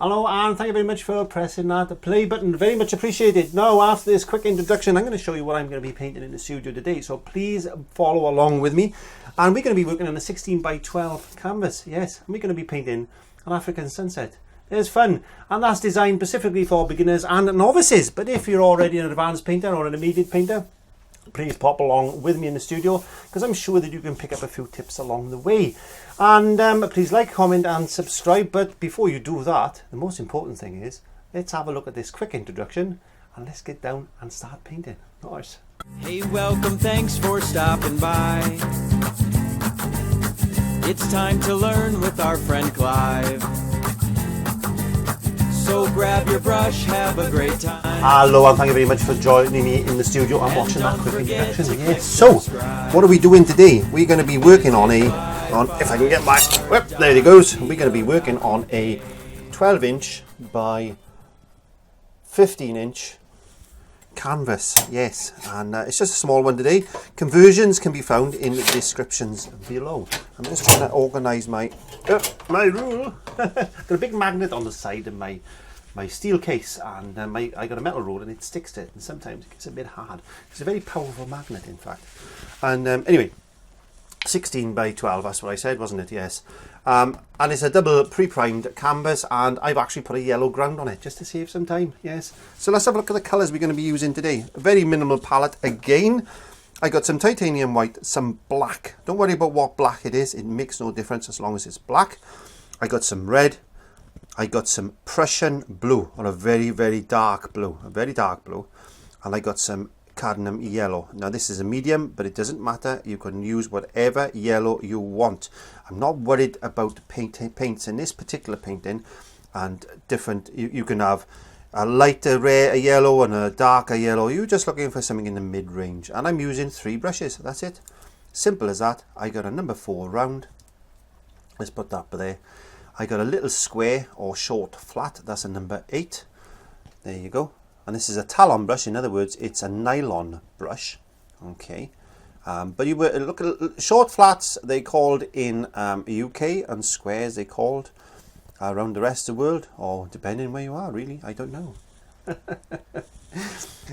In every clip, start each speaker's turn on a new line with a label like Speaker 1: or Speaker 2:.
Speaker 1: Hello, and thank you very much for pressing that play button. Very much appreciated. Now, after this quick introduction, I'm going to show you what I'm going to be painting in the studio today. So please follow along with me. And we're going to be working on a 16 by 12 canvas. Yes, and we're going to be painting an African sunset. It's fun, and that's designed specifically for beginners and novices. But if you're already an advanced painter or an immediate painter, please pop along with me in the studio, because I'm sure that you can pick up a few tips along the way. And please like, comment and subscribe. But before you do that, the most important thing is, let's have a look at this quick introduction and let's get down and start painting. Nice.
Speaker 2: Hey, welcome, thanks for stopping by. It's time to learn with our friend Clive. So grab your brush, have a great time.
Speaker 1: Hello, and thank you very much for joining me in the studio and watching that quick introduction. Yes. So, what are we doing today? We're going to be working on if I can get my, there it goes. We're going to be working on a 12-inch by 15-inch canvas. Yes, and it's just a small one today. Conversions can be found in the descriptions below. I'm just going to organise my rule. Got a big magnet on the side of my steel case, and I got a metal rule and it sticks to it, and sometimes it gets a bit hard. It's a very powerful magnet, in fact. And anyway, 16 by 12, that's what I said, wasn't it? Yes. And it's a double pre-primed canvas, and I've actually put a yellow ground on it just to save some time. Yes. So let's have a look at the colours we're going to be using today. A very minimal palette again. I got some titanium white, some black. Don't worry about what black it is. It makes no difference as long as it's black. I got some red. I got some Prussian blue, or a very, very dark blue. A very dark blue. And I got some cadmium yellow. Now this is a medium, but it doesn't matter. You can use whatever yellow you want. I'm not worried about paints in this particular painting, and different. You can have a lighter rare yellow and a darker yellow. You're just looking for something in the mid-range, and I'm using 3 brushes. That's it. Simple as that. I got a number 4 round. Let's put that there. I got a little square or short flat. That's a number 8. There you go. And this is a talon brush. In other words, it's a nylon brush. Okay. But you were look at short flats. They called in UK, and squares they called around the rest of the world, or depending where you are. Really, I don't know.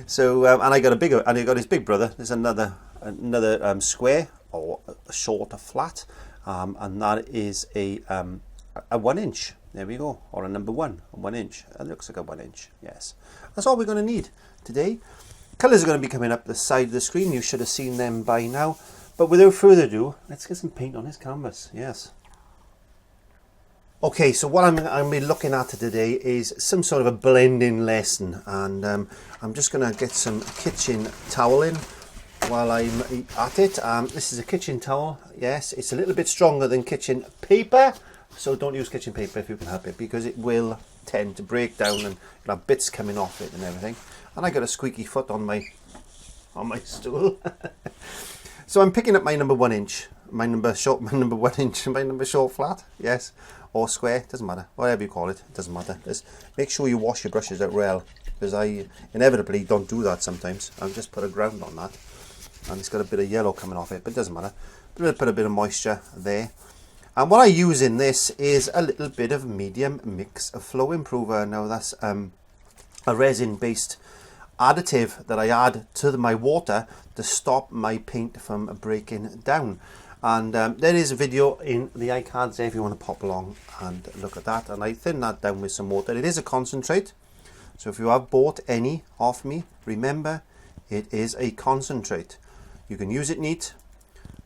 Speaker 1: So and I got a bigger, and I got his big brother. There's another square or a shorter flat, and that is a 1 inch. There we go, or a number 1, a 1 inch. It looks like a 1 inch. Yes, that's all we're going to need today. Colours are going to be coming up the side of the screen. You should have seen them by now. But without further ado, let's get some paint on this canvas. Yes. Okay, so what I'm going to be looking at today is some sort of a blending lesson, and I'm just going to get some kitchen towel in while I'm at it. This is a kitchen towel. Yes, it's a little bit stronger than kitchen paper, so don't use kitchen paper if you can help it, because it will tend to break down and you'll have bits coming off it and everything. And I got a squeaky foot on my stool. So I'm picking up my number 1 inch, my number short flat, yes, or square, doesn't matter, whatever you call it, it doesn't matter. Just make sure you wash your brushes out well, because I inevitably don't do that sometimes. I've just put a ground on that, and it's got a bit of yellow coming off it, but it doesn't matter. Put a bit of moisture there. And what I use in this is a little bit of medium mix of flow improver. Now that's a resin based additive that I add to my water to stop my paint from breaking down. And there is a video in the iCards there if you want to pop along and look at that. And I thin that down with some water. It is a concentrate, so if you have bought any off me, remember it is a concentrate. You can use it neat,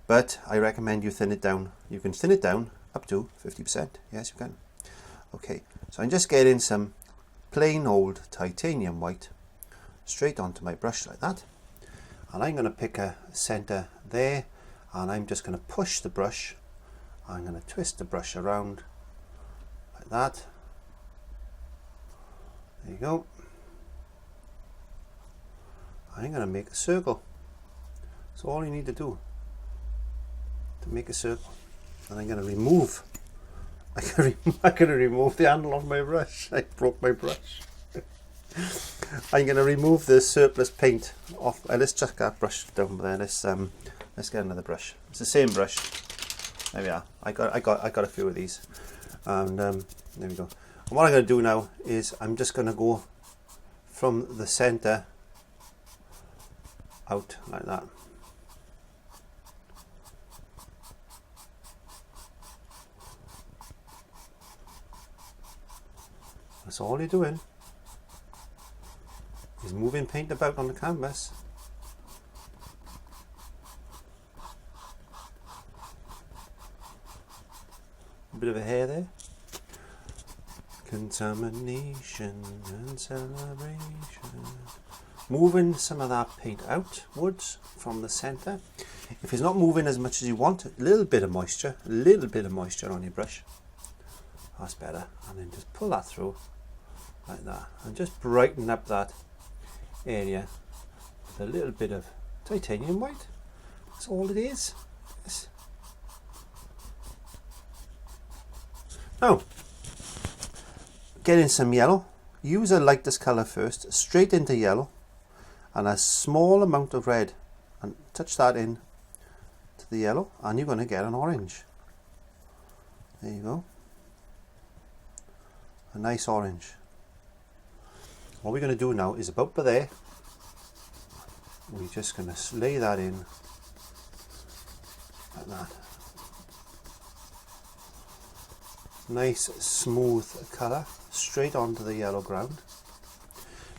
Speaker 1: but I recommend you thin it down. You can thin it down up to 50%. Yes, you can. Okay, so I'm just getting some plain old titanium white straight onto my brush like that. And I'm going to pick a center there, and I'm just going to push the brush. I'm going to twist the brush around like that. There you go. I'm going to make a circle. That's all you need to do to make a circle. And I'm going to remove. I'm going to remove the handle of my brush. I broke my brush. I'm going to remove the surplus paint off. Let's chuck that brush down there. Let's get another brush. It's the same brush. There we are. I got a few of these, and there we go. And what I'm going to do now is I'm just going to go from the center out like that. That's all you're doing, is moving paint about on the canvas. A bit of a hair there. Contamination and celebration. Moving some of that paint outwards from the center. If it's not moving as much as you want, a little bit of moisture on your brush. That's better. And then just pull that through like that, and just brighten up that area with a little bit of titanium white. That's all it is. Yes. Now, get in some yellow. Use a lightest colour first, straight into yellow, and a small amount of red, and touch that in to the yellow, and you're going to get an orange. There you go. A nice orange. What we're going to do now is about by there, we're just going to lay that in like that. Nice smooth colour straight onto the yellow ground.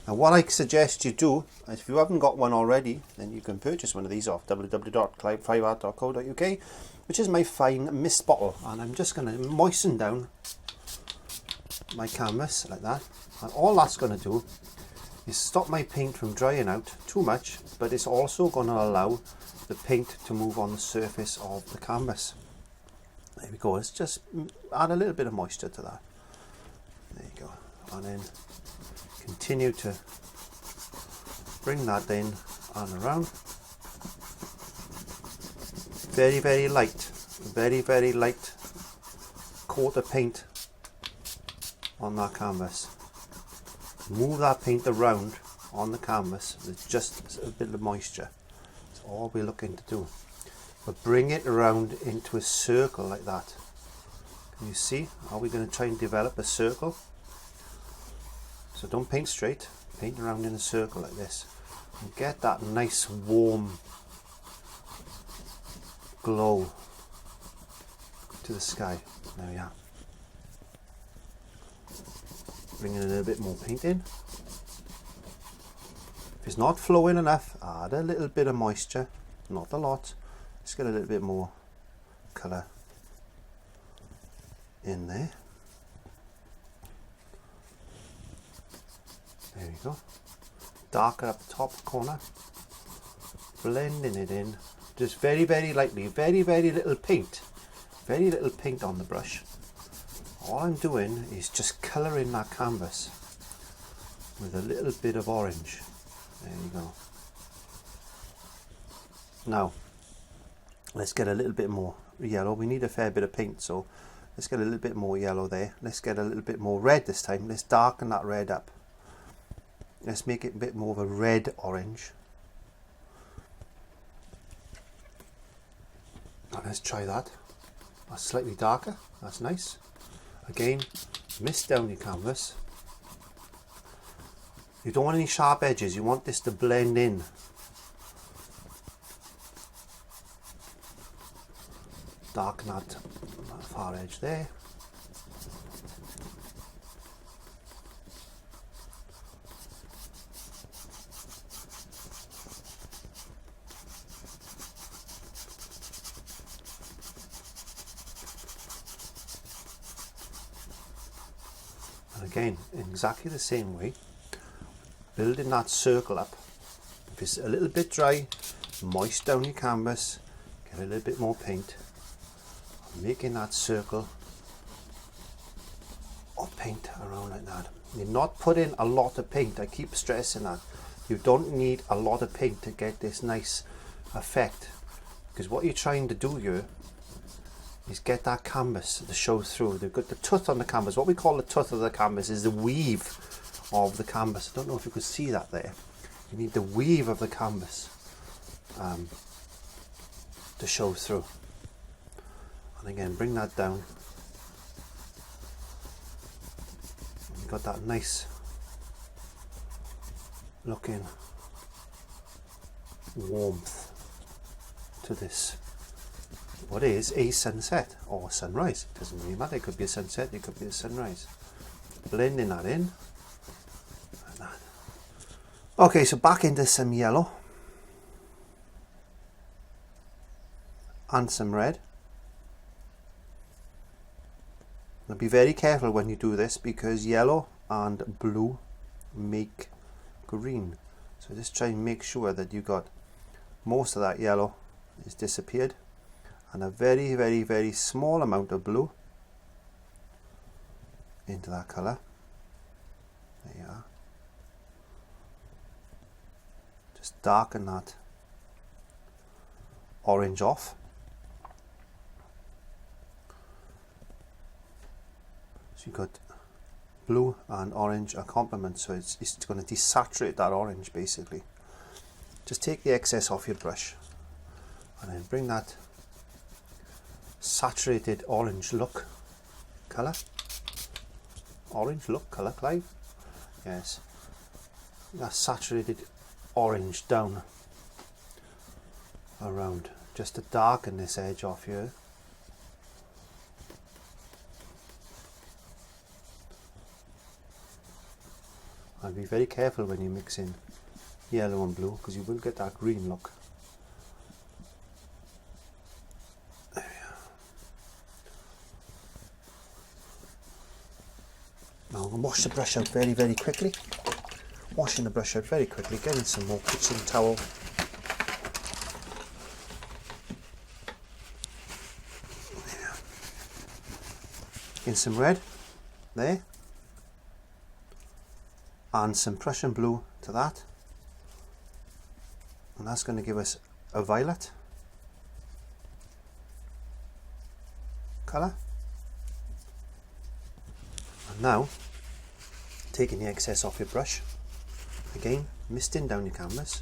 Speaker 1: Now what I suggest you do, if you haven't got one already, then you can purchase one of these off www.clive5art.co.uk, which is my fine mist bottle, and I'm just going to moisten down my canvas like that, and all that's going to do is stop my paint from drying out too much, but it's also going to allow the paint to move on the surface of the canvas. There we go. Let's just add a little bit of moisture to that. There you go, and then continue to bring that in and around. Very light coat of paint on that canvas. Move that paint around on the canvas with just a bit of moisture. That's all we're looking to do. But bring it around into a circle like that. Can you see? Are we going to try and develop a circle? So don't paint straight, paint around in a circle like this. And get that nice warm glow to the sky. There we are. Bring in a little bit more paint in. If it's not flowing enough, add a little bit of moisture, not a lot. Let's get a little bit more colour in there. There we go. Darker up the top corner. Blending it in. Just very lightly. Very little paint. Very little paint on the brush. All I'm doing is just colouring that canvas with a little bit of orange. There you go. Now, let's get a little bit more yellow. We need a fair bit of paint, so let's get a little bit more yellow there. Let's get a little bit more red this time. Let's darken that red up. Let's make it a bit more of a red orange. And let's try that. That's slightly darker. That's nice. Again, mist down your canvas. You don't want any sharp edges. You want this to blend in. Darken that far edge there. And again, in exactly the same way, building that circle up. If it's a little bit dry, moist down your canvas, get a little bit more paint, making that circle of paint around like that. You're not putting a lot of paint. I keep stressing that. You don't need a lot of paint to get this nice effect, because what you're trying to do here is get that canvas to show through. They've got the tooth on the canvas. What we call the tooth of the canvas is the weave of the canvas. I don't know if you could see that there. You need the weave of the canvas to show through. And again, bring that down. got that nice looking warmth to this. What is a sunset or sunrise? It doesn't really matter. It could be a sunset, it could be a sunrise. Blending that in like that. Okay, so back into some yellow and some red. Now be very careful when you do this, because yellow and blue make green. So just try and make sure that you got most of that yellow is disappeared, and a very, very, very small amount of blue into that colour. There you are. Just darken that orange off. So you've got blue and orange are complements, so it's going to desaturate that orange basically. Just take the excess off your brush and then bring that saturated orange look colour. Orange look colour, Clive? Yes. That saturated orange down around, just to darken this edge off here. And be very careful when you mix in yellow and blue, because you will get that green look. There we are. Now I'm going to wash the brush out very, very quickly. Washing the brush out very quickly, getting some more kitchen towel. Getting some red there. And some Prussian blue to that, and that's going to give us a violet colour. And now, taking the excess off your brush, again misting down your canvas,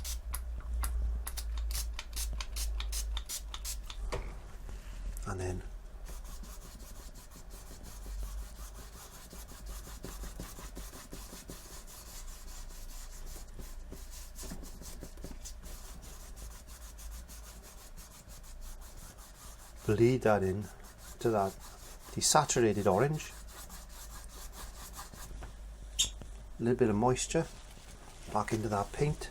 Speaker 1: and then bleed that in to that desaturated orange. A little bit of moisture back into that paint.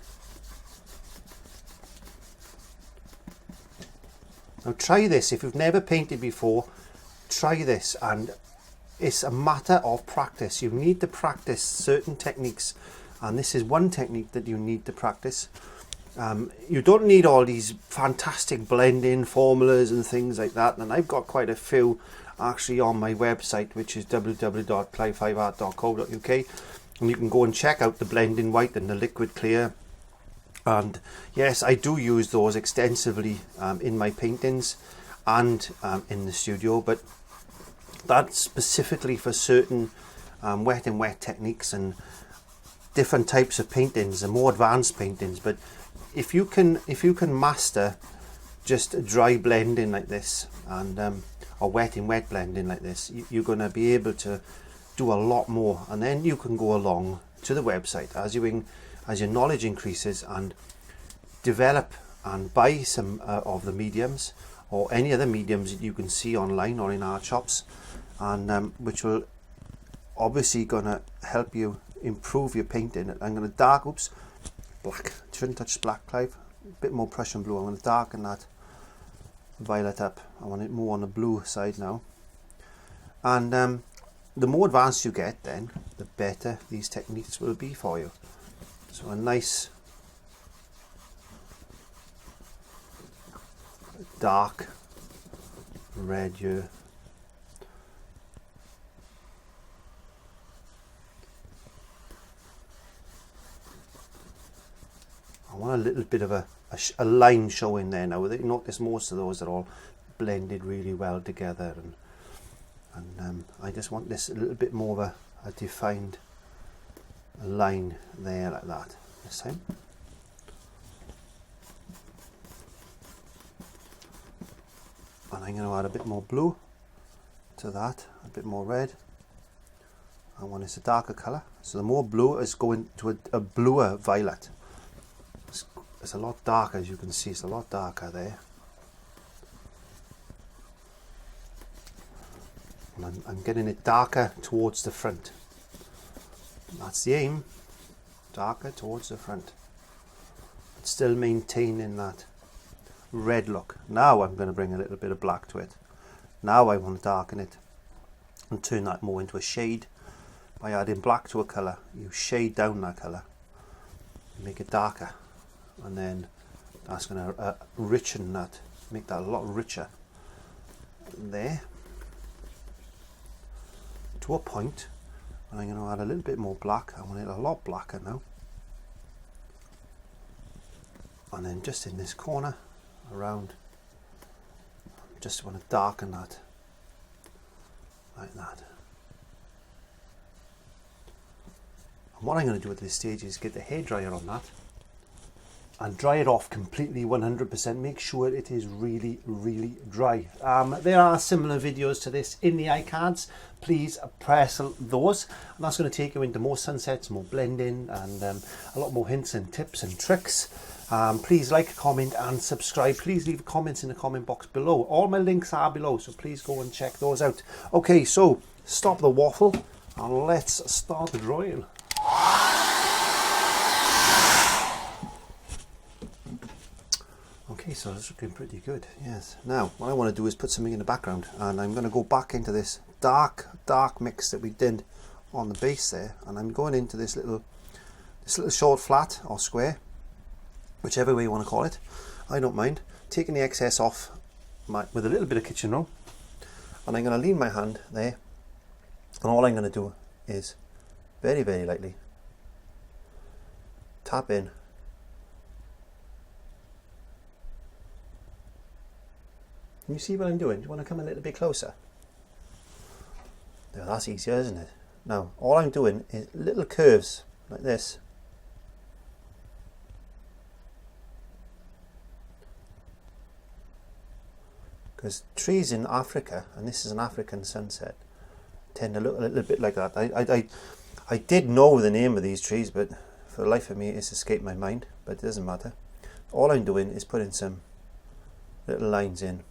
Speaker 1: Now try this, if you've never painted before, try this, and it's a matter of practice. You need to practice certain techniques, and this is one technique that you need to practice. You don't need all these fantastic blending formulas and things like that, and I've got quite a few actually on my website, which is www.clive5art.co.uk, and you can go and check out the blending white and the liquid clear. And yes, I do use those extensively in my paintings and in the studio, but that's specifically for certain wet and wet techniques and different types of paintings and more advanced paintings. But if you can master just dry blending like this, and or wet in wet blending like this, you're going to be able to do a lot more, and then you can go along to the website as your knowledge increases and develop and buy some of the mediums or any other mediums that you can see online or in art shops, and which will obviously going to help you improve your painting. I'm going to black, shouldn't touch black, Clive, a bit more Prussian blue. I'm going to darken that violet up. I want it more on the blue side now, and the more advanced you get, then the better these techniques will be for you. So a nice dark red here. I want a little bit of a line showing there now. You notice most of those are all blended really well together, and I just want this a little bit more of a defined line there, like that this time. And I'm going to add a bit more blue to that, a bit more red, and one is a darker colour. So the more blue is going to a bluer violet. It's a lot darker, as you can see, it's a lot darker there. And I'm getting it darker towards the front. That's the aim, darker towards the front. But still maintaining that red look. Now I'm going to bring a little bit of black to it. Now I want to darken it and turn that more into a shade. By adding black to a colour, you shade down that colour, make it darker, and then that's going to richen that, make that a lot richer there to a point. And I'm going to add a little bit more black. I want it a lot blacker now. And then just in this corner around, just want to darken that like that. And what I'm going to do at this stage is get the hairdryer on that and dry it off completely 100%. Make sure it is really, really dry. There are similar videos to this in the iCards. Please press those, and that's going to take you into more sunsets, more blending, and a lot more hints and tips and tricks. Please like, comment and subscribe. Please leave comments in the comment box below. All my links are below, so please go and check those out. Okay, so stop the waffle and let's start the drawing. Okay, so it's looking pretty good, yes. Now, what I want to do is put something in the background, and I'm going to go back into this dark mix that we did on the base there, and I'm going into this little short flat or square, whichever way you want to call it. I don't mind. Taking the excess off with a little bit of kitchen roll, and I'm going to lean my hand there, and all I'm going to do is very, very lightly tap in. Can you see what I'm doing? Do you want to come a little bit closer? There, that's easier, isn't it? Now, all I'm doing is little curves like this. Because trees in Africa, and this is an African sunset, tend to look a little bit like that. I did know the name of these trees, but for the life of me it's escaped my mind, but it doesn't matter. All I'm doing is putting some little lines in.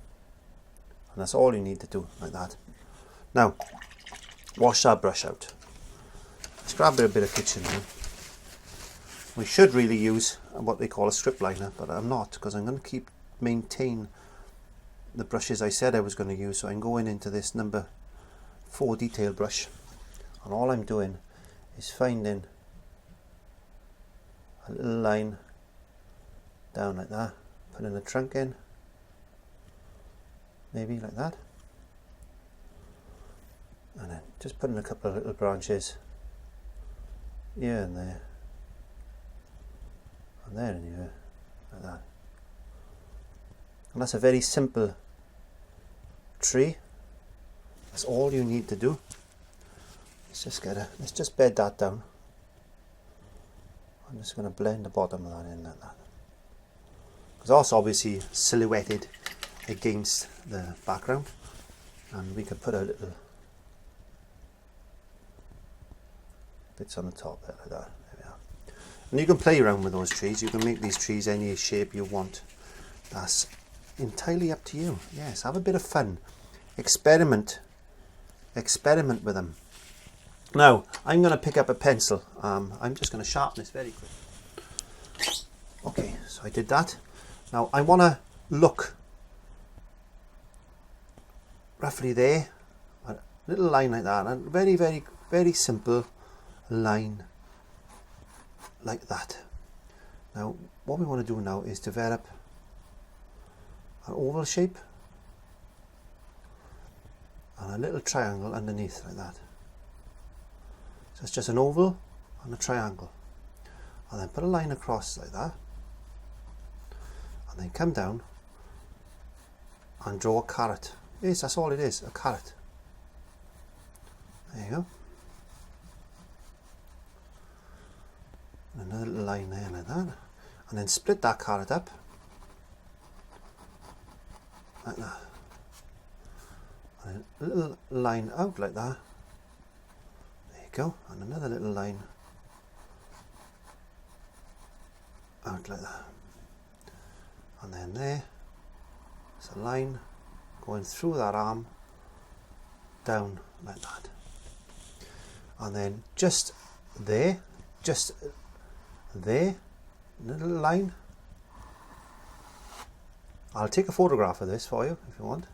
Speaker 1: And that's all you need to do, like that. Now, wash that brush out. Let's grab a bit of kitchen now. We should really use what they call a strip liner, but I'm not, because I'm going to maintain the brushes I said I was going to use. So I'm going into this number 4 detail brush, and all I'm doing is finding a little line down like that, putting a trunk in. Maybe like that, and then just putting a couple of little branches here and there, and there and here, like that. And that's a very simple tree. That's all you need to do. Let's just bed that down. I'm just going to blend the bottom of that in like that, because that's obviously silhouetted against the background, and we could put a little bits on the top there like that. There we are. And you can play around with those trees. You can make these trees any shape you want. That's entirely up to you. Yes, have a bit of fun. Experiment with them. Now I'm going to pick up a pencil. I'm just going to sharpen this very quick. Okay, so I did that. Now I want to look roughly there, a little line like that, and very, very, very simple line like that. Now what we want to do now is develop an oval shape and a little triangle underneath like that. So it's just an oval and a triangle, and then put a line across like that, and then come down and draw a carrot. Yes, that's all it is, a carrot. There you go. And another little line there like that, and then split that carrot up like that, and a little line out like that. There you go, and another little line out like that, and then there's a line going through that arm down like that, and then just there, little line. I'll take a photograph of this for you if you want,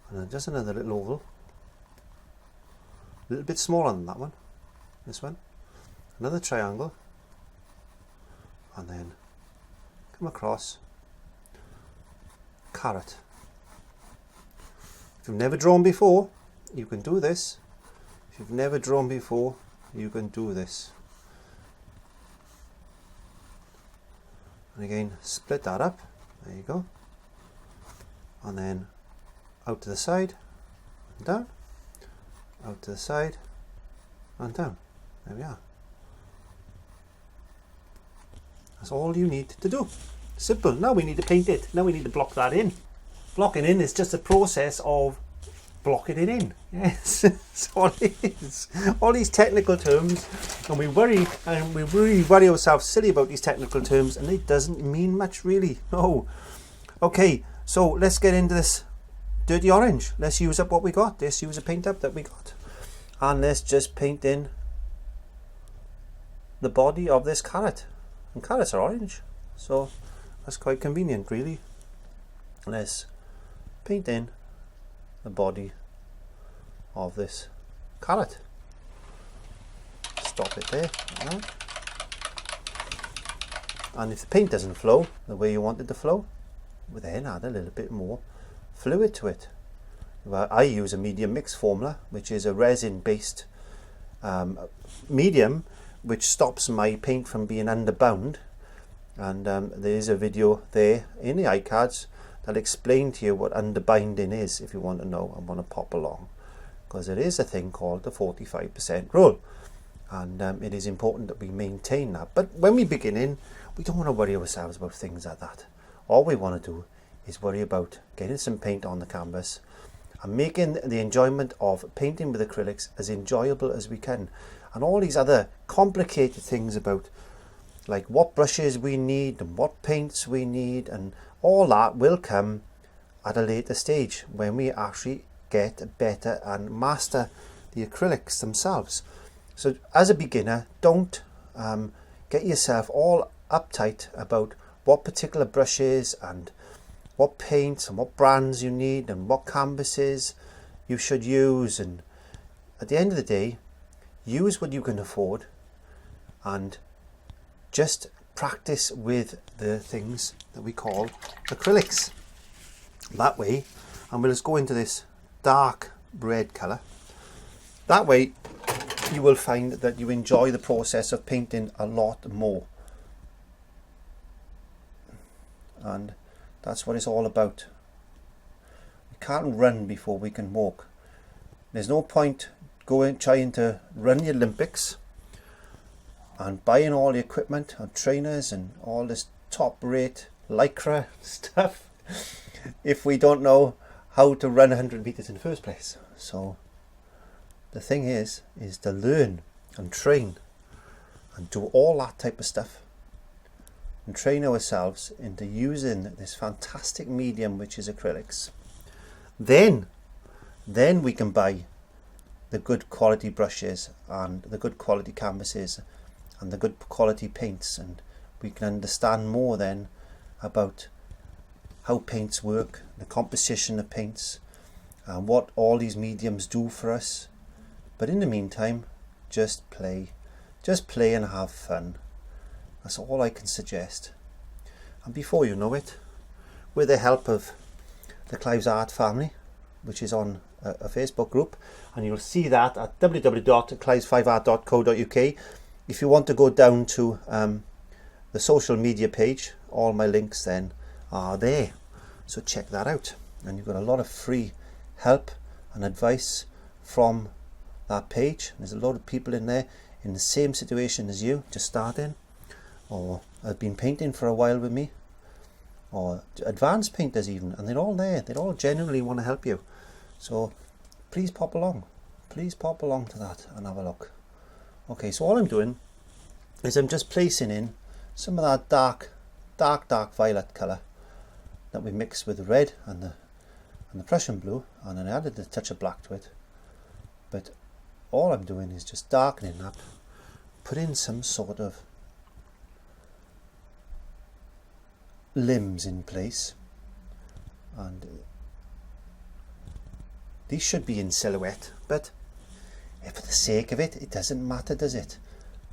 Speaker 1: and then just another little oval, a little bit smaller than that one, this one, another triangle, and then come across, carrot. If you've never drawn before, you can do this. If you've never drawn before, you can do this. And again, split that up, there you go, and then out to the side and down, out to the side and down. There we are. That's all you need to do. Simple. Now we need to paint it. Now we need to block that in. Blocking in is just a process of blocking it in. Yes, that's all it is. All these technical terms, and we really worry ourselves silly about these technical terms, and it doesn't mean much really. No. Okay, so let's get into this dirty orange. Let's use up what we got. Let's use a paint up that we got, and let's just paint in the body of this carrot. And carrots are orange, so that's quite convenient really. Let's paint in the body of this carrot. Stop it there. And if the paint doesn't flow the way you want it to flow, well, then add a little bit more fluid to it. Well, I use a medium mix formula, which is a resin based medium which stops my paint from being underbound, and there's a video there in the iCards that'll explain to you what underbinding is if you want to know and want to pop along, because there is a thing called the 45% rule, and it is important that we maintain that. But when we begin in, we don't want to worry ourselves about things like that. All we want to do is worry about getting some paint on the canvas and making the enjoyment of painting with acrylics as enjoyable as we can. And all these other complicated things about like what brushes we need and what paints we need, and all that will come at a later stage when we actually get better and master the acrylics themselves. So as a beginner, don't get yourself all uptight about what particular brushes and what paints and what brands you need and what canvases you should use. And at the end of the day, use what you can afford and just practice with the things that we call acrylics. That way, and we'll just go into this dark red colour. That way you will find that you enjoy the process of painting a lot more. And that's what it's all about. We can't run before we can walk. There's no point trying to run the Olympics and buying all the equipment and trainers and all this top rate lycra stuff if we don't know how to run 100 meters in the first place. So the thing is to learn and train and do all that type of stuff and train ourselves into using this fantastic medium which is acrylics. Then we can buy the good quality brushes and the good quality canvases and the good quality paints, and we can understand more then about how paints work, the composition of paints, and what all these mediums do for us. But in the meantime, just play and have fun. That's all I can suggest. And before you know it, with the help of the Clive's Art family, which is on a Facebook group, and you'll see that at www.clives5art.co.uk. If you want to go down to the social media page, all my links then are there, so check that out. And you've got a lot of free help and advice from that page. There's a lot of people in there in the same situation as you, just starting, or have been painting for a while with me, or advanced painters even, and they're all there. They all genuinely want to help you. So please pop along please pop along to that and have a look. Okay, so all I'm doing is I'm just placing in some of that dark violet colour that we mixed with the red and the Prussian blue, and then I added a touch of black to it. But all I'm doing is just darkening that, put in some sort of limbs in place, and these should be in silhouette, but for the sake of it, it doesn't matter, does it?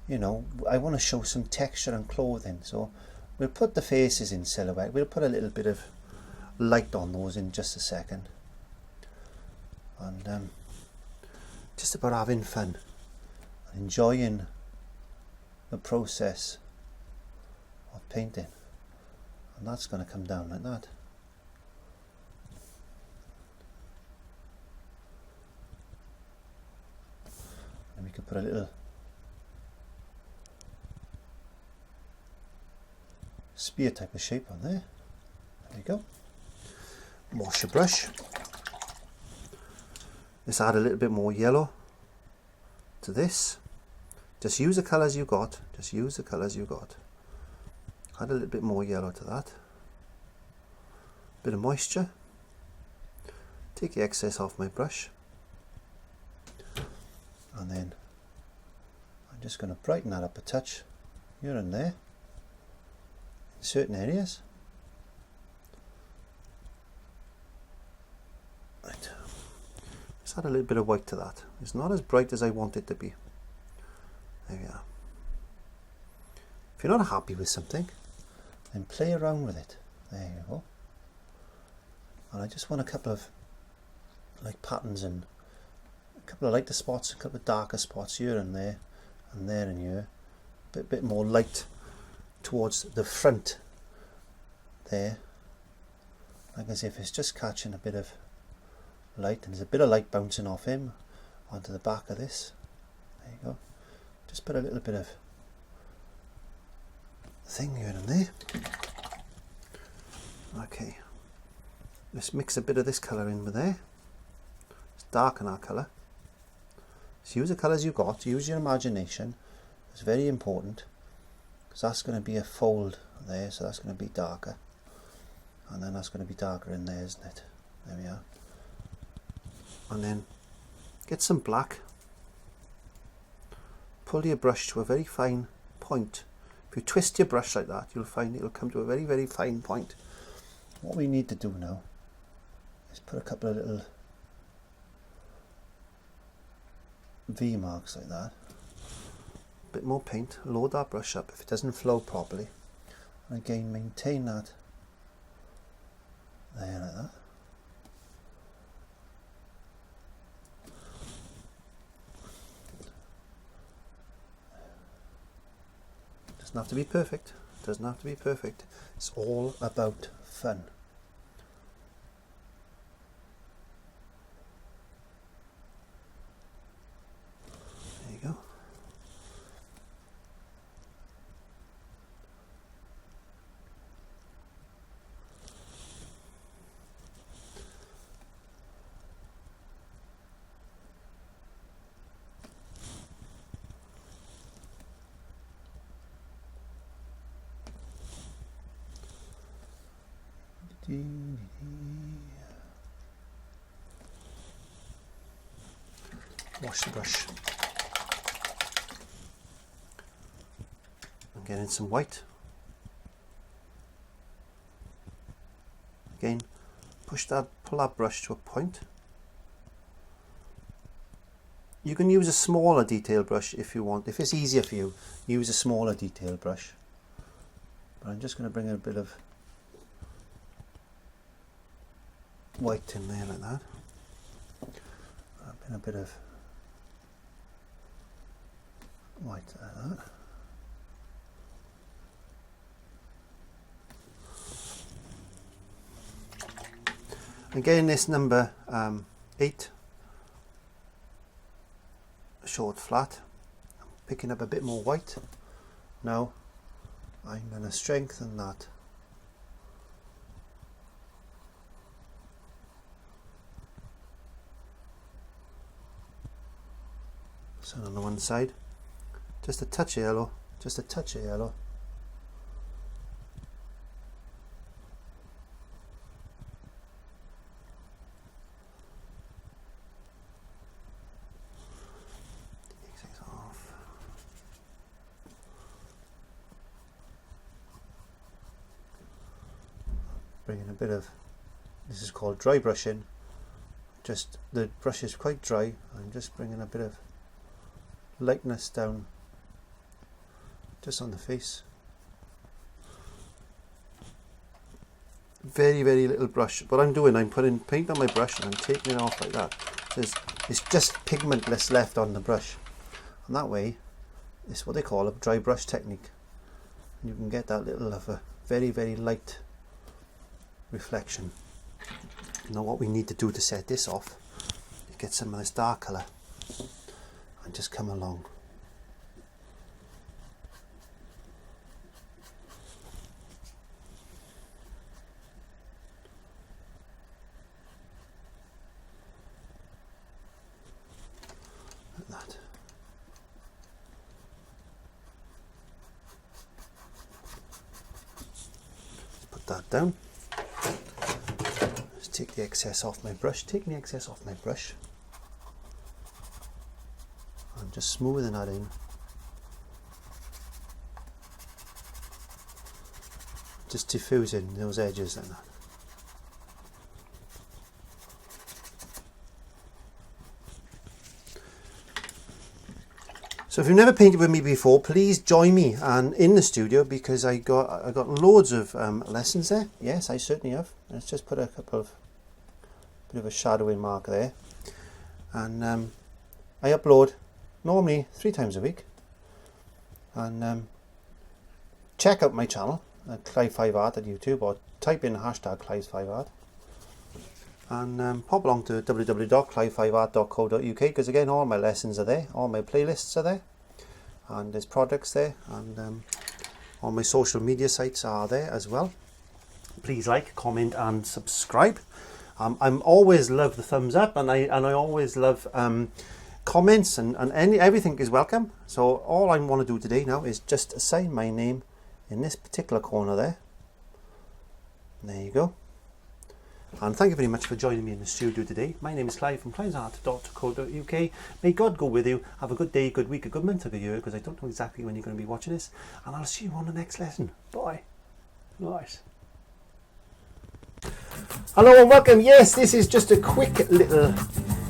Speaker 1: You know, I want to show some texture and clothing, so we'll put the faces in silhouette. We'll put a little bit of light on those in just a second, and just about having fun and enjoying the process of painting. And that's going to come down like that. And we could put a little spear type of shape on there. There we go. Wash your brush. Let's add a little bit more yellow to this. Just use the colours you got. Just use the colours you got. Add a little bit more yellow to that. Bit of moisture. Take the excess off my brush. And then I'm just going to brighten that up a touch here and there in certain areas. Right. Let's add a little bit of white to that. It's not as bright as I want it to be. There we are. If you're not happy with something, then play around with it. There you go. And I just want a couple of like patterns and a couple of lighter spots, a couple of darker spots here and there and here. A bit more light towards the front there. Like as if it's just catching a bit of light, and there's a bit of light bouncing off him onto the back of this. There you go. Just put a little bit of thing here and there. Okay, let's mix a bit of this colour in with there. Let's darken our colour. So use the colours you got, use your imagination. It's very important, because that's going to be a fold there, so that's going to be darker, and then that's going to be darker in there, isn't it? There we are. And then get some black, pull your brush to a very fine point. If you twist your brush like that, you'll find it'll come to a very, very fine point. What we need to do now is put a couple of little V marks like that. A bit more paint, load that brush up if it doesn't flow properly. And again, maintain that there like that. Doesn't have to be perfect. Doesn't have to be perfect. It's all about fun. There you go. Wash the brush and get in some white. Again, pull that brush to a point. You can use a smaller detail brush if you want. If it's easier for you, use a smaller detail brush. But I'm just going to bring in a bit of white in there like that. A bit of white like that. Again, this number 8, short flat. I'm picking up a bit more white. Now I'm going to strengthen that. So on the one side, just a touch of yellow, just a touch of yellow. Bringing a bit of, this is called dry brushing, just the brush is quite dry. I'm just bringing a bit of lightness down just on the face. Very little brush. What I'm doing, I'm putting paint on my brush and I'm taking it off like that. It's just pigmentless left on the brush, and that way it's what they call a dry brush technique. You can get that little of a very light reflection. Now what we need to do to set this off is get some of this dark colour and just come along. Like that. Put that down. Take the excess off my brush, taking the excess off my brush and just smoothing that in, just diffusing those edges like that. So if you've never painted with me before, please join me and in the studio, because I got loads of lessons there. Yes, I certainly have. Let's just put a couple of bit of a shadowing mark there, and I upload normally 3 times a week, and check out my channel at Clive5Art at YouTube, or type in hashtag Clive5Art, and pop along to www.clive5art.co.uk, because again all my lessons are there, all my playlists are there, and there's products there, and all my social media sites are there as well. Please like, comment and subscribe. I'm always love the thumbs up, and I always love comments, and everything is welcome. So all I want to do today now is just sign my name in this particular corner there. There you go. And thank you very much for joining me in the studio today. My name is Clive from clivesart.co.uk. May God go with you. Have a good day, good week, a good month, a good year, because I don't know exactly when you're going to be watching this. And I'll see you on the next lesson. Bye. Nice. Hello and welcome. Yes, this is just a quick little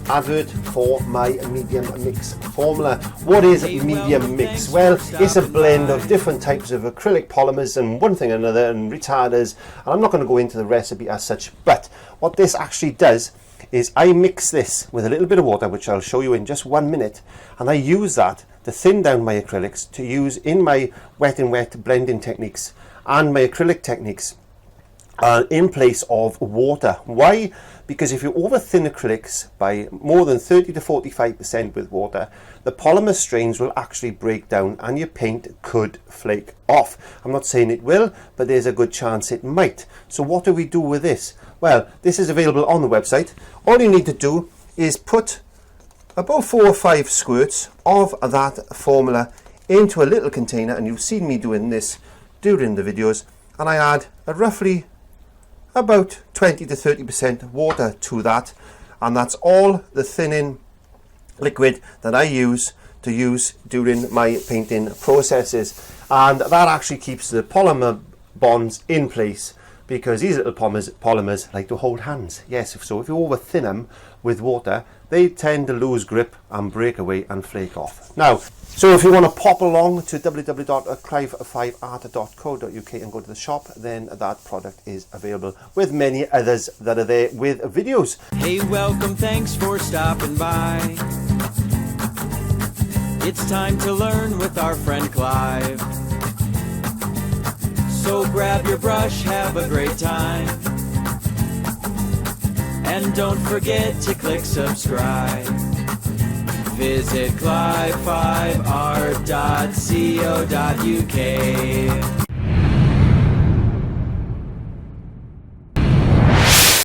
Speaker 1: advert for my medium mix formula. What is medium mix? Well, it's a blend of different types of acrylic polymers and one thing or another, and retarders, and I'm not going to go into the recipe as such, but what this actually does is I mix this with a little bit of water, which I'll show you in just 1 minute, and I use that to thin down my acrylics to use in my wet and wet blending techniques and my acrylic techniques in place of water. Why? Because if you over thin acrylics by more than 30 to 45% with water, the polymer strains will actually break down and your paint could flake off. I'm not saying it will, but there's a good chance it might. So what do we do with this? Well, this is available on the website. All you need to do is put about 4 or 5 squirts of that formula into a little container, and you've seen me doing this during the videos, and I add a roughly about 20 to 30% water to that, and that's all the thinning liquid that I use during my painting processes, and that actually keeps the polymer bonds in place, because these little polymers like to hold hands. Yes, so if you over thin them with water, they tend to lose grip and break away and flake off. Now, so if you want to pop along to www.clive5art.co.uk and go to the shop, then that product is available, with many others that are there with videos.
Speaker 2: Hey, welcome, thanks for stopping by. It's time to learn with our friend Clive. So grab your brush, have a great time, and don't forget to click subscribe. Visit clive5art.co.uk.